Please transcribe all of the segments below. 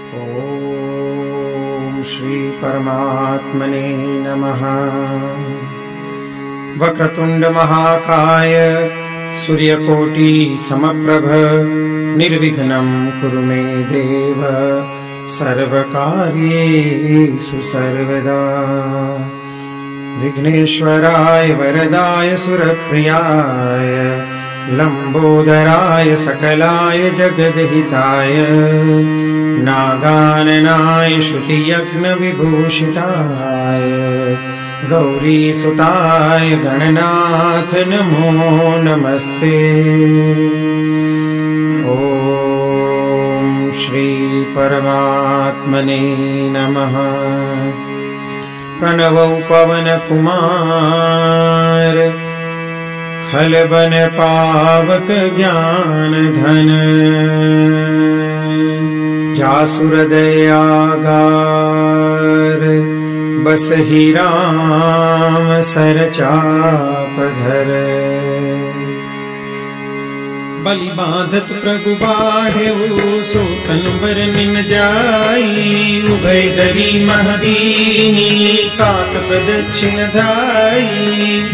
ॐ श्री परमात्मने नमः। वक्रतुंड महाकाय सूर्यकोटि समप्रभ निर्विघ्नं कुरु मे देव सर्वकार्येषु सर्वदा। विघ्नेश्वराय वरदाय सुरप्रियाय लंबोदराय सकलाय जगद्हिताय नागाननाय श्रुतियज्ञ विभूषिताय गौरीसुताय गणनाथ नमो नमस्ते। ॐ श्री परमात्मने नमः। प्रणवौ पवन कुमार खलबन पावक ज्ञान धन जासुर दयागार बसहि राम सरचापधर। बलि बांधत प्रभु बाढ़ेऊ सोतन बरनिन जाई उभय दरी महदीनी सात प्रदक्षिण धाई।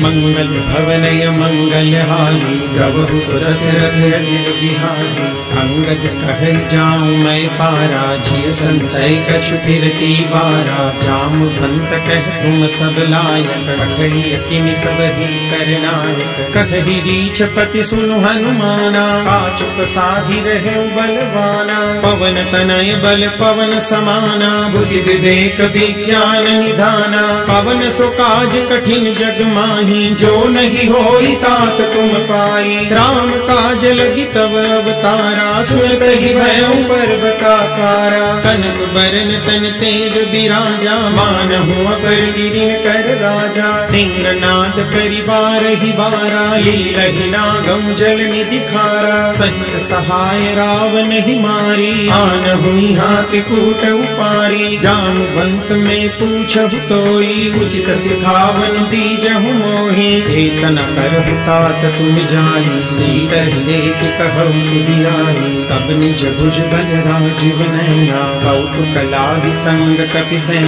मंगल भवनय मंगल हाली गवहु सुरसरथ अजिर बिहारी। अंगद कहै जाऊं मैं पारा जिय संशय कछु फिरती बारा। जामुवंत कह तुम सब लायक पकड़िय किमि सब ही करनायक। कहहि रीछपति सुनु हनुमाना काचुक साधि रहे बलवाना। पवन तनय बल पवन समाना बुद्धि विवेक विज्ञान निधाना। पवन सो काज कठिन जग माही जो नहीं होई तात तुम पाई। राम काज लगी तब अवतारा सुनत ही भयउ पर्वताकारा। कनक बरन तन तेज बिराजा मानहु अपर गिरिन कर राजा। सिंहनाद करि बारहि बारा लीलहि नागम जल निधि खारा। सहित सहाय रावण ही मारी आनहु हाथि कूट उपारी। जामवंत में पूछहु तोई उचित सिखावन दीजहु मोहि। एतन करहु तात तुम जानी सीतहि देख कहु सुधियारी। तब निज भुज बल राजीव नैना कौतुक लाहि संग कपिसेन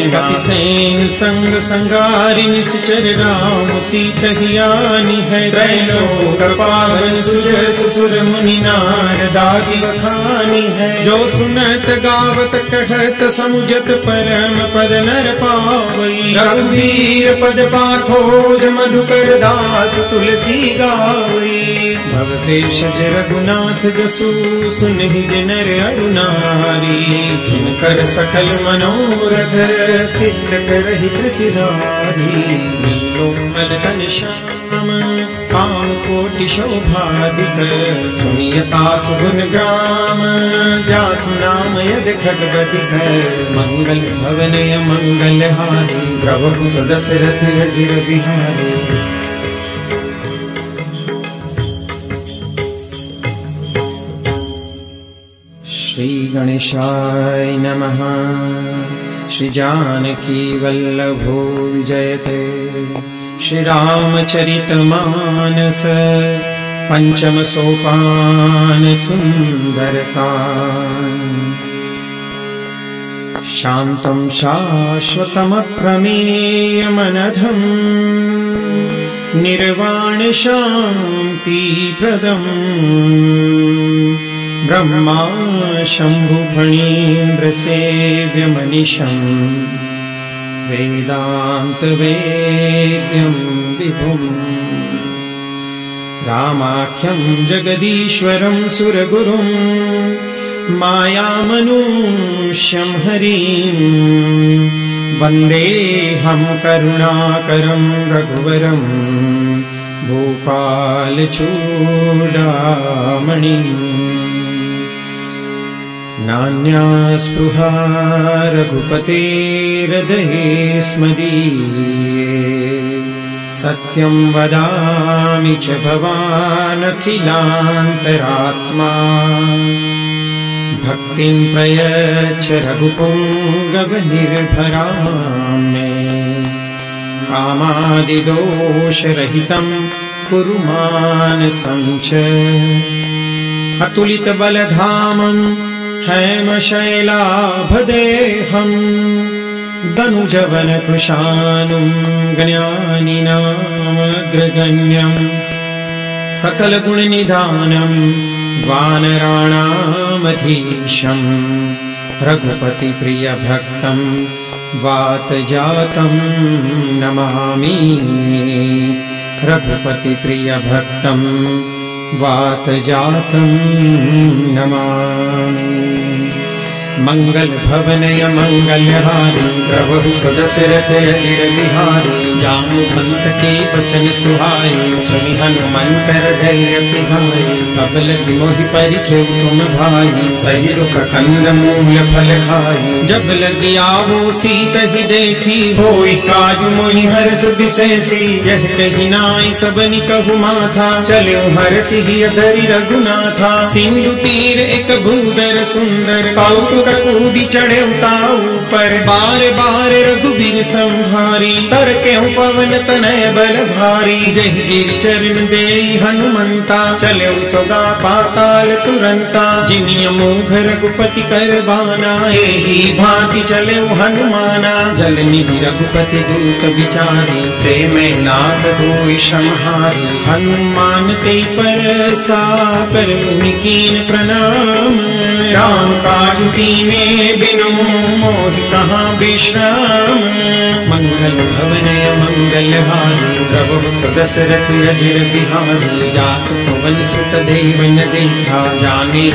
संग संगारि निश्चर राम सीतहि आनी है। त्रैलोक पावन सुजस सुर मुनि नारदादि बखानी है। जो सुनत गावत कहत समुझत परम पद नर पावई। रघुवीर पद पाथोज मधुकर दास तुलसी गावई। भवदेशज रघुनाथ जसु सुनहि नर अरु नारी। तिनकर सकल मनोरथ सिद्ध करहि प्रसिद्धारी। नीलोत्पल घनश्याम काम कोटि शोभादिक। सुनियता सुगुन ग्राम जासु नाम यद खगपतिक। मंगल भवनय मंगल हारी प्रभु सुदशरथ अजिर बिहारी। श्री गणेशाय नमः। श्री जानकी वल्लभो विजयते। श्री रामचरित मानस पंचम सोपान सुंदरकांड। शांतं शाश्वतमप्रमेयमनघं निर्वाण शांति प्रदम्। ब्रह्मा शंभु फणीन्द्र सेव्य मनीषं वेदांत वेद्यं विभुम्। रामाख्यं जगदीश्वरं सुरगुरुं मायामनुष्यं हरिं। वन्देऽहं करुणाकरं रघुवरं भूपालचूडामणिम्। नान्या स्पृहा रघुपतेर्हृदये स्मदीये। सत्यं वदामि च भवानखिलान्तरात्मा। भक्तिं प्रयच्छ रघुपुङ्गवनिर्भरां मे। कामादिदोषरहितं कुरु मानसं च। अतुलित बलधामं हैमशैलाभदेहम् दनुजवन कृशानुं ज्ञानिनामग्रगण्यम् सकलगुणनिधानम् वानराणामधीशम् रघुपतिप्रियभक्तम् वातजातं नमामि रघुपतिप्रियभक्तम् वातजातं नमामि। मंगल भवनय मंगलहारी प्रभु सदशरथ अजिर बिहारी जानु पंत के वचन सुहाए सुनि हनुमंत धैर्य पिधाए तब लगी मोहि परिखेव तुम भाई सही दुख कंद मूल फल खाई जब लगी आवो सीत ही देखी होई काजु मोहि हर्ष विशेषी यह कही नाई सबनि कहु माथा चलो हर्षि ही धरि रघुनाथा सिंधु तीर एक भूधर सुंदर कौतुक कूदी चढ़े उताऊ पर बार बार रघुबीर संहारी तर के पवन तनय बल भारी जय गिर चरण देई हनुमंता चले सदा पाताल तुरंता जिनिय मोघ रघुपति कर बाना एही भांति चले हनुमाना जल निधि रघुपति दूत विचारी प्रेम नाथ होई समहारी हनुमान ते पर साकर मुनि कीन प्रणाम राम काज कीने बिनु मोहि कहाँ विश्राम मंगल भवनय मंगलहारी प्रभु सदशरथ अजिर बिहारी जात पवन सुत देवन देखा जाने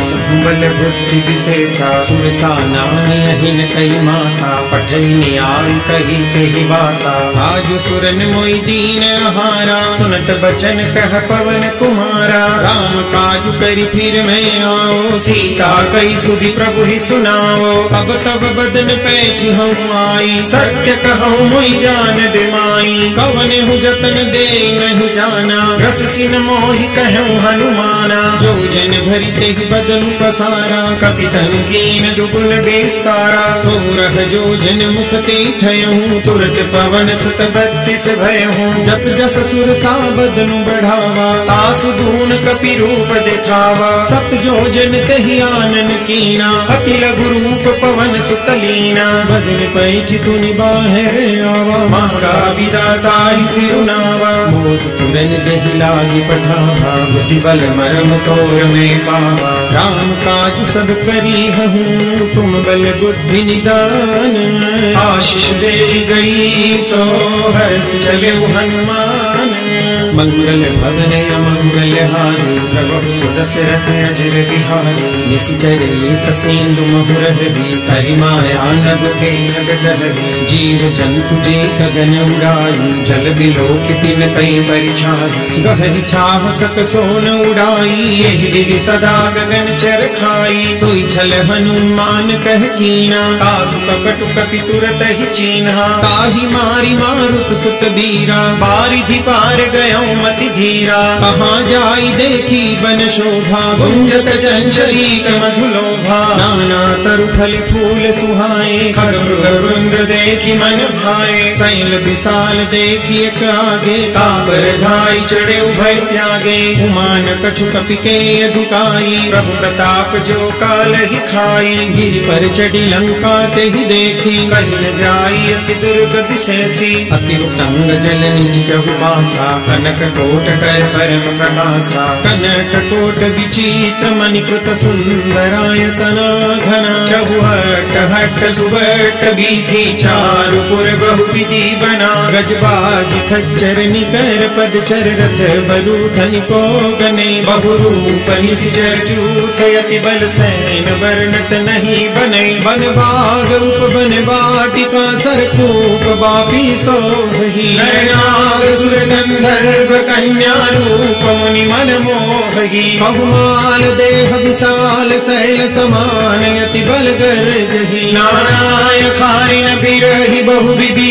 बल बुद्धि विशेषा सुरसा नामी अहिन कई माता पठई न्याय कही कही बाता आज सुरन मोई दीन हारा सुनत बचन कह पवन कुमारा राम काज करी फिर मैं आओ सीता कई सुधि प्रभु ही सुनाओ अब तब बदन पैठ हूँ आई सत्य कहूँ मोई जान दे माई कवन हूँ जतन दे नहीं जाना रस सिन मोहि कहूँ हनुमाना जो जन भरी ते बदन पसारा कपितन कीन दुगुन विस्तारा सोरह जो जन मुख ते ठयहूँ तुरत पवन सुत 32 भयहूँ जस जस सुरसा बदन बढ़ावा तासु दून कपि रूप दिखावा सत जो जन कही आनन कीना अति लघु रूप पवन सुतलीना बदन पैठ तुनि बाहर आवा मांगा विदाता ही सिरुनावा मोद सुरन जहि लागी पठावा बुद्धि बल मरम तोर में पावा राम काज सब करी हूँ तुम बल बुद्धि निदान आशीष दे गई सो हर्ष चले हनुमान मंगल भवनय मंगलहारी प्रभु सुदशरथ अजिर बिहारी निश्चर एक सेंदु महुरहरी करिमाया नभ के खगदहरी जीव जंतु जे गगन उड़ाई जल बिलोक तिन कई परिछाई गहरी छाह सक सोन उड़ाई यही विधि सदा गगन चर खाई सोई छल हनुमान कह कीना तासु कपटु कपि तुरत ही चीन्हा ताहि मारी मारुत सुत बीरा बारिधि पार गयो मति धीरा कहाँ जाई देखी बन शोभा गुंजत चंचलीक मधुलोभा नाना तरु फल फूल सुहाए हर वृंद देखी मन भाए शैल विशाल देखी एक आगे तापर धाई चढ़े उभय त्यागे हुमान कछु कपि के अधुकाई प्रभु प्रताप जो काल ही खाई गिर पर चढ़ी लंका ते ही देखी कहीं न जाई अति दुर्गति शेषी अति उतंग जल नीचहु बासा कनक कोट कर परम प्रकाशा कनक कोट विचित्र मणिकृत सुंदरायतना घना चहुहट हट सुबट बीथी चारु पुर बहु विधि बना गजबाज खच्चर निकर पद चर रथ बरु धनि को गने बहुरूप निश्चर जूथ यति बल सैन वर्णत नहीं बने बन बाग रूप बन वाटिका सरकूप बापी सोहि नरनाग सुर गंधर्व कन्या रूप मुनि मन मोहि बहुमाल देह विशाल शैल समान यति बल गर्जहि नानाय खारिन बिरही बहु विधि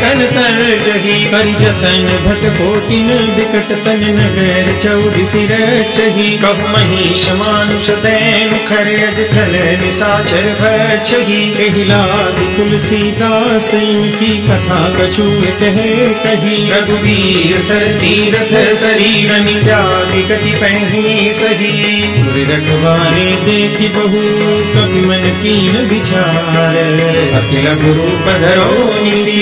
तन तर जही करि जतन भट कोटिन बिकट तन नगर चौदिसी रचही कहु महिष मानुष दैन खर अज खल निसाचर भक्षही एहि लाग तुलसीदास इनकी कथा कछु कहे कही रघुवीर सर तीरथ शरीर नित्यादि गति पही सही रखवारे देखी बहु कवि मन कीन विचार अखिल गुरु पधरो निसी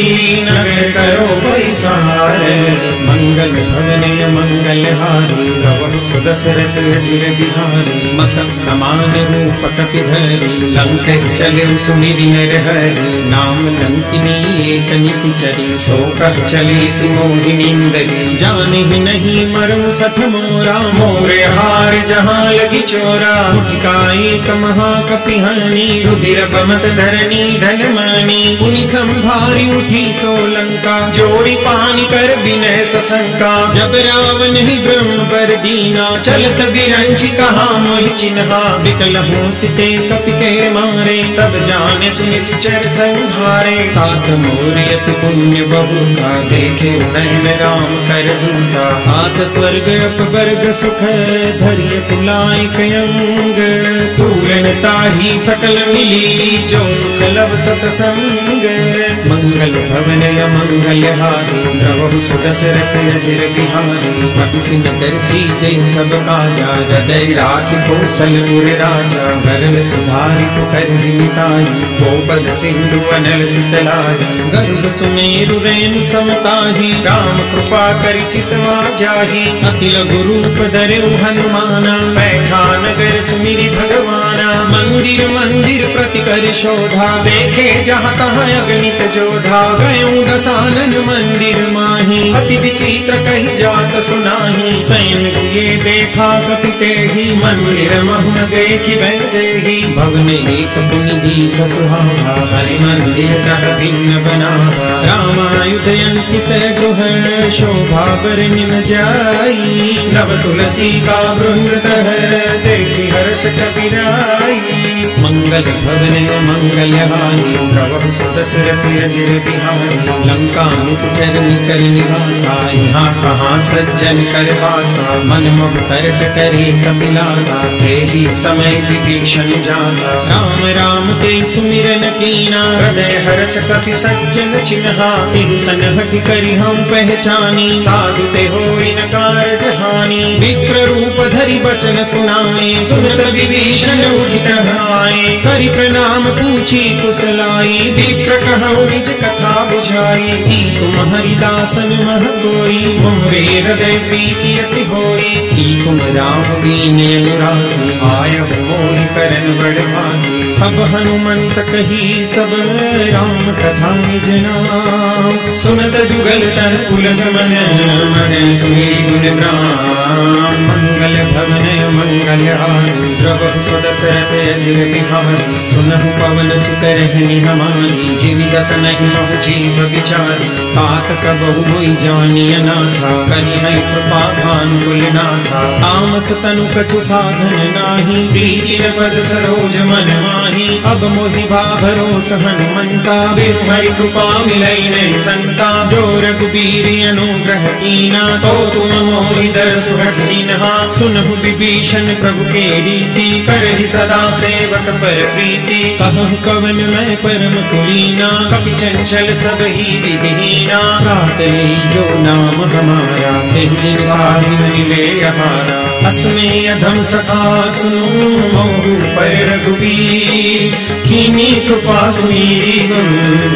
नगर करो पैसार मंगल भवन मंगल हारी रवि सुदशरथ अजिर बिहारी मसक समान रूप कपिधरी लंक चले सुमिरि नर हरि नाम लंकिनी एक निशिचरी सो कह चली सुमोहिनींदरी जाने ही नहीं मरो सठ मोरा मोरे हार जहाँ लगी चोरा मुठका एक महाकपिहानी रुधिर बमत धरनी धन मानी पुनि संभारी उठी सोलंका जोड़ी पानी कर विनय सशंका जब रावण ही ब्रह्म पर दीना चलत बिरंची कहा मोहि चिन्हा विकल होसिते कपि के मारे तब जाने सुनि सुचर संहारे तात मोरियत पुण्य बहु का देखे नयन राम कर दूता हाथ स्वर्ग अपवर्ग सुख धैर्य पुलाई कयंग तूलन ताही सकल मिली जो सुख लब सतसंग मंगल भवन मंगल हारी द्रवहु सुदशरथ अजिर बिहारी भक्सिन करती जय सब काजा हृदय राखि कौशलपुर राजा भरन सुधारि पुकर विनिताई गोपद सिंधु अनल सितलाई गर्भ सुमेरु रेणु समताही राम कृपा करि चितवा जाही अतिल गुरु पधरउ हनुमाना पैठा नगर सुमिरि भगवाना मंदिर मंदिर प्रति कर शोधा देखे जहाँ तहाँ अगणित जोधा गयों दसानन मंदिर माही अति विचित्र कही जात सुनाही सैन ये देखा कपिते ही मंदिर महुन देखी बैदेही भवन एक पुनि दीख सुहावा हरि मंदिर कह भिन्न बनावा रामायुध अंकित गृह शोभा बर निम जाई नव तुलसी का वृंद देखी हर्ष कपिराई मंगल भवन मंगल हारी प्रभु सुदशरथ अजिर बिहारी लंका निश्चर निकर निवासा यहाँ कहाँ सज्जन कर वासा मन मुख करट करे कपिलागा तेहि समय विभीषण जागा राम राम ते सुमिरन कीना हृदय हर्ष कपि सज्जन चिन्हा सन हट करि हम पहचानी साधु ते होई न कारज हानि विप्र रूप धरि बचन सुनाए सुनत विभीषण उठित आए करि प्रणाम पूछी कुशलाई विप्र कहु निज कथा बुझाई की तुम हरिदासन मह कोई मोरे हृदय प्रीति अति होई की तुम राम दीन अनुरागी आयु मोहि करन बड़ भागी अब हनुमंत कही सब राम कथा निज नाम सुनत जुगल तन पुलक मन मन सुनि गुण राम मंगल भवन मंगल हारी द्रवहु सुदशरथ अजिर बिहारी सुनहु पवन सुत रहनी हमारी जीवि दस नहीं महु जीव विचारी तात कबहु मोहि जानिय नाथा करि है कृपा भानुकुल नाथा तामस तनु कछु साधन नाही दीन पद सरोज मन माही अब मोहि भरोस हनुमंता बिनु हरि कृपा मिलई नहीं संता जो रघुबीर अनुग्रह कीना तो तुम मोहि दरसु हठीनहा सुनहु विभीषण प्रभु के रीति करहि सदा सेवक पर प्रीति कहु कवन मैं परम कुलीना कपि चंचल सब ही विधिहीना गात जो नाम हमारा तिन दिन बाहि मिले हमारा अस्मे अधम सखा सुनो मोहु पर रघुबीर कीनी कृपा सुमीरी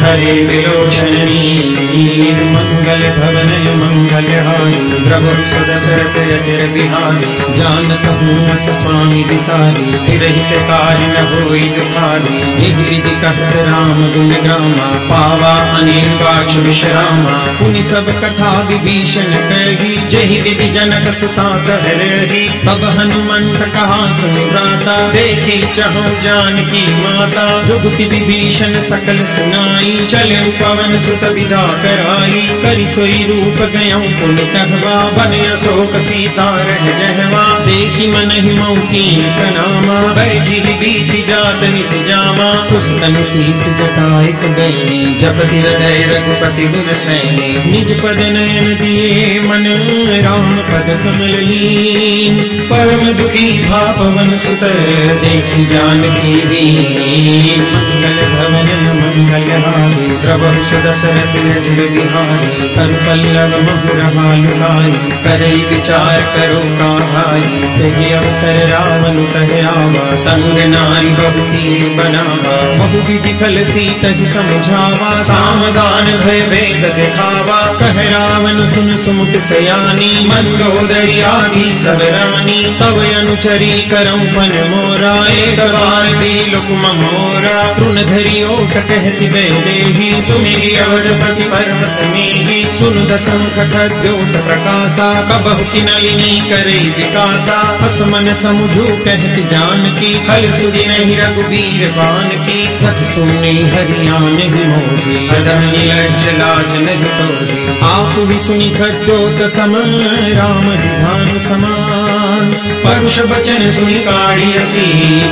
हरे विलोचन नीर मंगल भवन मंगल हारी प्रभु सुदशरथ अजिर बिहारी जानत हूँ अस स्वामी विसारी विरहित कार्य न होई दुखारी निज विधि कहत राम गुण गामा पावा अनिल बाच विश्रामा पुनि सब कथा विभीषण कही जहि विधि जनक सुता कह रही तब हनुमंत कहा सुन भ्राता देखी चहु जानकी माता जुगति विभीषण सकल सुनाई चले पवन सुत विदा कराई करि सोई रूप गयऊँ पुनि कहवा बन अशोक सीता रह जहवा देखी मन ही मऊ कीन प्रणामा बैठी बीती जात निस जामा रामा उस तनु शीस जटायक गए जपति हृदय रघुपति गुण शैले निज पद नयन दिए मन राम पद कमल लीन परम दुखी भापवन सुत देखि जानकी दीन मंगल भवन मंगल हारी द्रवहु सुदशरथ अजिर बिहारी कर पल्लव महुरहा लुकाई करई विचार करो कहाई तेहि अवसर रावण कह आवा संग नारी बहु तीर बनावा बहु विधि फल सीतहि समझावा सामगान भय भेद दिखावा कह रावण सुन सुमुख सयानी मंदोदरी आदि सब रानी तव अनुचरी करऊं पन मोरा एक बार तिलक मोरा तृण धरि ओट कहति वैदेही सुमिरि अवधपति परम स्नेही सुन दसमुख खद्योत प्रकाशा कबहु किनलिनी करई विकासा असमन समुझू कहति जानकी फल सुधि नहीं रघुबीर पान की सच सुनी हरियाण नहीं मोही बदन लज्ज लाज नहीं तोही आप ही सुनी खद्योत समान राम विधान समान परुष बचन सुनि काढ़ियसी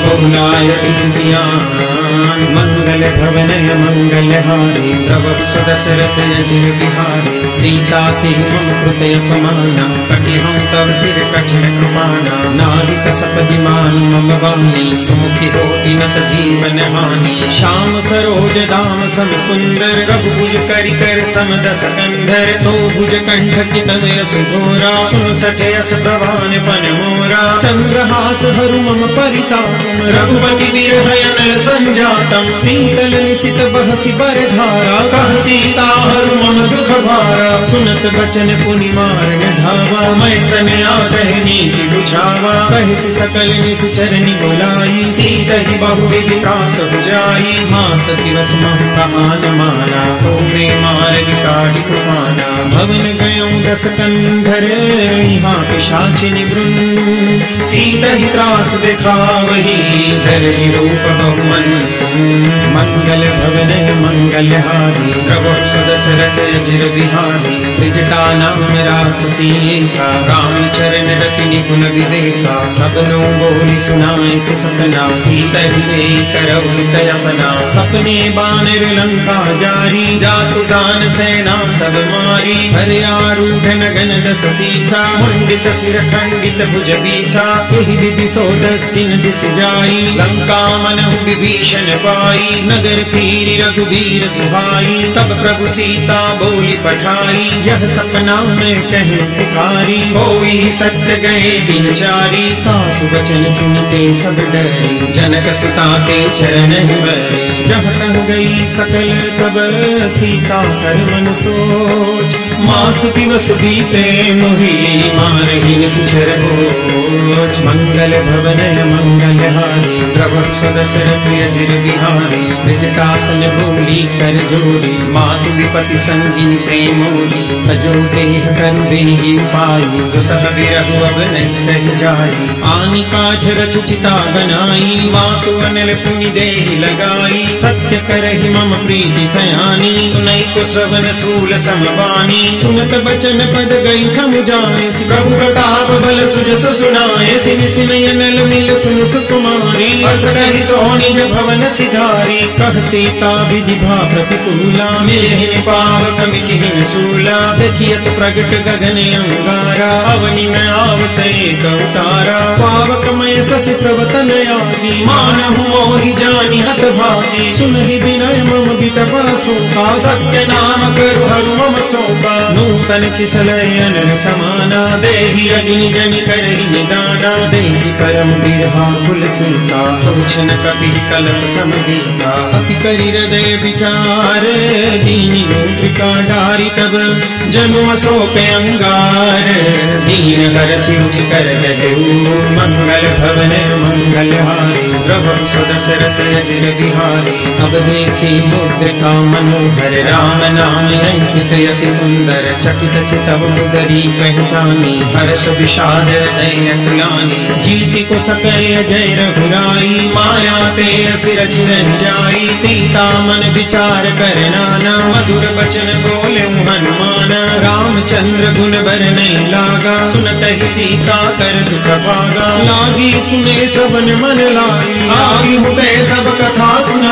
बहुलाय सियान मंगल भवन मंगल हारी प्रभु सुदशरथ अजिर बिहारी सीता के मम कृपय अपमाना कटि हम तव सिर कठिन कृपाना नारिक सपदि मान मम वाणी सुमुखी होति नत जीवन हानि श्याम सरोज दाम सम सुंदर रघुभुज करि कर सम दस कंधर सोभुज कंठ चितन यस घोरा सुन सठ यस प्रभान पन मोरा चंद्रहास हरु मम परिताप रघुपति वीर भयन संजातम शीतल निशित बहसि बरधारा कह सीता हरु मम दुख भारा सुनत बचन पुनि मारन धावा मैं तनया कह नीति बुझावा कहसि सकल निश्चरनि बोलाई सीतहि बहुविधि त्रास बुझाई हास दिवस महु कहा न माना तो मार विकाटि कुमाना भवन गयऊं दस कंधर यहाँ पिशाचिनि वृंद सीतहि त्रास दिखावही धरहि रूप बहुमन मंगल भवन मंगल हारी प्रभु सुदशरथ अजिर बिहारी त्रिजटा नाम राससी एका राम चरण रति निपुण विवेका सबनो बोली सुनाए से सतना सीतहि से करऊ तयपना सपने बानर लंका जारी जातु दान सेना सब मारी हरि आरूढ़ नगन दस सीसा मुंडित सिर खंडित भुज बीसा एहि विधि सो दस्सिन दिस जाई लंका मनहु विभीषण पाई नगर फिरी रघुबीर दुहाई तब प्रभु सीता बोली पठाई यह सपना में कह पुकारी होई सत्य गए दिन चारी सासु वचन सुनते सब डरे जनक सुता के चरण बरे जब तह गई सकल तब सीता कर मन सोच मास दिवस बीते मोही मारही निश्चर भोज मंगल भवन मंगल हारी प्रभु सुदशरथ अजिर बिहारी विजटासन बोली कर जोड़ी मातु विपति संगी प्रेमोरी तजो देह कर देहि पाई दुसह विरहु अब नहीं सह जाई आनि काठ रचुचिता बनाई मातु अनल पुनि देहि लगाई सत्य करहि मम प्रीति सयानी सुनई कुशवन सूल समबानी सुनत बचन पद गई समुझाए प्रभु प्रताप बल सुजस सुनाए सिन सिन अनल मिल सुन सुकुमारी बस कहि सोनि भवन सिधारी कह सीता विधि भा प्रतिकूला मेहिन पावक मिहिन सूला देखियत प्रगट गगन अंगारा अवनि में आवत एक अवतारा पावक मय ससि प्रवतन आदि मानहु मोहि जानि हत भागी सुनहि विनय मम बिटपा शोका सत्य नाम करु हरु मम शोका नूतन किसलयन समाना देहि अग्नि जनि करहि निदाना देहि परम बिरहा कुल सीता सोचन कपि कलप समदीता अपि करि हृदय विचार दीनि मूत्रिका डारी तब जनु अशोक अंगार दीन हर सिरुति कर दहु मंगल भवन मंगल हारी प्रभु सुदशरथ अजिर बिहारी अब देखी मुद्रिका मनोहर राम नाम अंकित अति सुंदर चकित चितव मुदरी पहचानी हर्ष विषाद हृदय अकुलानी जीति को सकय जय रघुराई माया ते असि रचिरन जाई सीता मन विचार कर नाना मधुर बचन बोले हनुमान रामचंद्र गुण बर नहीं लागा सुनत ही सीता कर दुख भागा लागी सुने सबन मन लाई आगी हुए सब कथा सुन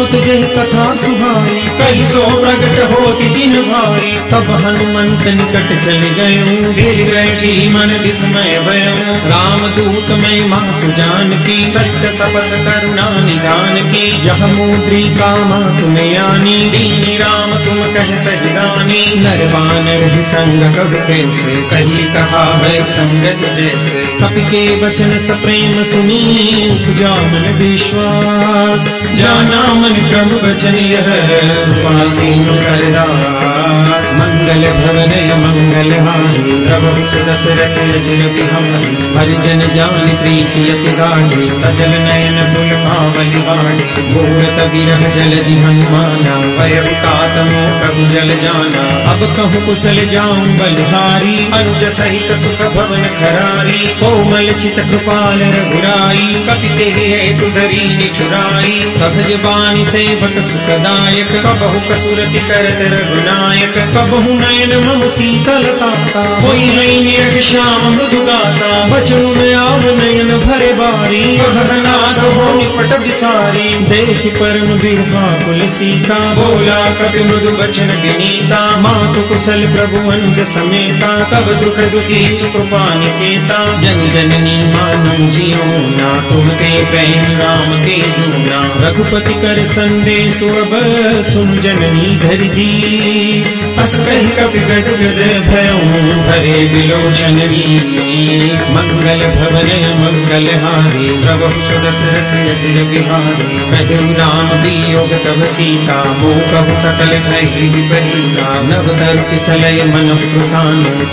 होत जह कथा सुहाई, कही सो प्रगट होती दिन भारी। तब हनुमंत निकट चल गयो, गिर बैठी मन विस्मय भयो। राम दूत मैं मातु जानकी, सत्य शपथ करुणा निदान की। यह मुद्रिका मातु में आनी, दीन राम तुम कह सहिदानी। नर बानर ही संग कब कैसे, कही कहा है संगत जैसे। कपि के वचन सप्रेम सुनी, उपजा मन विश्वास। जाना मन प्रभु वचन यह, कृपासीन कर दास। मंगल भवन मंगल हानि, प्रभु सुदशरथ अजर बिहारी। हरिजन जान प्रीति अति गाढ़ी, सजल नयन पुलकावल बाढ़ी। घोरत विरह जलधि हनुमाना, भय तात मोह जल जाना। अब कहूँ कुशल जाऊं बलिहारी, अनुज सहित सुख भवन खरारी। कोमल चित कृपाल रघुराई, कपि तेहि हेतु धरी निठुराई। सहज बानी सेवक सुखदायक, कबहु कसुरति करत रघुनायक। कबहु नयन मम शीतलता, होई है निरख श्याम मृदु गाता। बचनु में आव नयन भरे बारी, कहनाथ हो निपट विसारी। देख परम बिरहा कुल सीता, बोला कपि मृदु वचन विनीता। मातु कुशल प्रभु अनुज समेता, तब दुख दुखी सुकृपा निकेता। जन जननी मानम जियोना, तुम ते प्रेम राम के दूना। रघुपति कर संदेश अब सुन जननी धर जी। अस कहि कपि गद गद भयउ, भरे बिलोचन वीर। मंगल भवन मंगल हारी, प्रभु सुदशरथ अजर बिहारी। कहु राम वियोग तब सीता, मोह कहु सकल भय विपरीता। नव दरु किसलय मन प्रसानु।